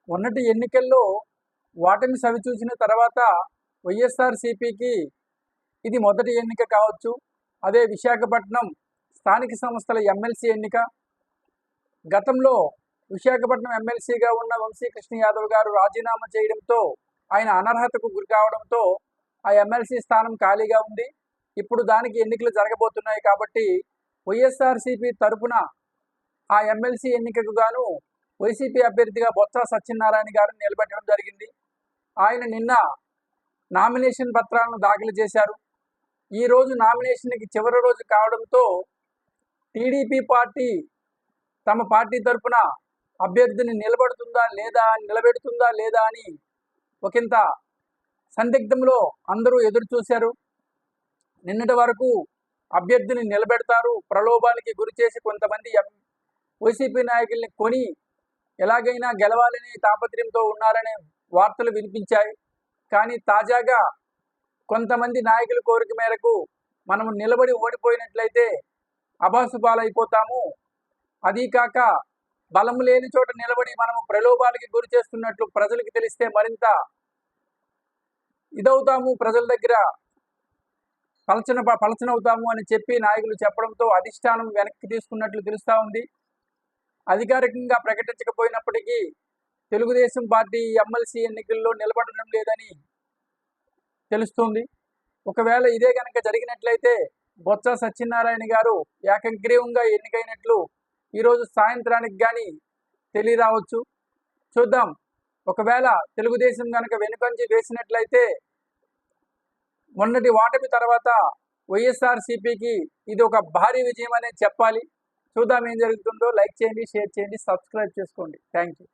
మొన్నటి ఎన్నికల్లో ఓటమి సవిచూసిన తర్వాత వైఎస్ఆర్సీపీకి ఇది మొదటి ఎన్నిక కావచ్చు. అదే విశాఖపట్నం స్థానిక సంస్థల ఎమ్మెల్సీ ఎన్నిక. గతంలో విశాఖపట్నం ఎమ్మెల్సీగా ఉన్న వంశీకృష్ణ యాదవ్ గారు రాజీనామా చేయడంతో ఆయన అనర్హతకు గురి కావడంతో ఆ ఎమ్మెల్సీ స్థానం ఖాళీగా ఉంది. ఇప్పుడు దానికి ఎన్నికలు జరగబోతున్నాయి కాబట్టి వైఎస్ఆర్సీపీ తరపున ఆ ఎమ్మెల్సీ ఎన్నికకు గాను వైసీపీ అభ్యర్థిగా బొత్స సత్యనారాయణ గారిని నిలబెట్టడం జరిగింది. ఆయన నిన్న నామినేషన్ పత్రాలను దాఖలు చేశారు. ఈ రోజు నామినేషన్కి చివరి రోజు కావడంతో టీడీపీ పార్టీ తమ పార్టీ తరపున అభ్యర్థిని నిలబెడుతుందా లేదా అని ఒకంత సందిగ్ధంలో అందరూ ఎదురు చూశారు. నిన్నటి వరకు అభ్యర్థిని నిలబెడతారు, ప్రలోభానికి గురి చేసి కొంతమంది వైసీపీ నాయకుల్ని కొని ఎలాగైనా గెలవాలని తాపత్రయంతో ఉన్నారనే వార్తలు వినిపించాయి. కానీ తాజాగా కొంతమంది నాయకుల కోరిక మేరకు మనము నిలబడి ఓడిపోయినట్లయితే అభాసుపాలైపోతాము, అదీ కాక బలం లేని చోట నిలబడి మనము ప్రలోభాలకి గురి చేస్తున్నట్లు ప్రజలకు తెలిస్తే మరింత ఇదవుతాము, ప్రజల దగ్గర పలచనవుతాము అని చెప్పి నాయకులు చెప్పడంతో అధిష్టానం వెనక్కి తీసుకున్నట్లు తెలుస్తూ ఉంది. అధికారికంగా ప్రకటించకపోయినప్పటికీ తెలుగుదేశం పార్టీ ఎమ్మెల్సీ ఎన్నికల్లో నిలబడడం లేదని తెలుస్తుంది. ఒకవేళ ఇదే కనుక జరిగినట్లయితే బొత్స సత్యనారాయణ గారు ఏకగ్రీవంగా ఎన్నికైనట్లు ఈరోజు సాయంత్రానికి కానీ తెలియరావచ్చు. చూద్దాం. ఒకవేళ తెలుగుదేశం కనుక వెనుకంజి వేసినట్లయితే మొన్నటి ఓటమి తర్వాత వైఎస్ఆర్సీపీకి ఇది ఒక భారీ విజయం అనే చెప్పాలి. చూద్దాం ఏం జరుగుతుందో. లైక్ చేయండి, షేర్ చేయండి, సబ్స్క్రైబ్ చేసుకోండి. Thank you.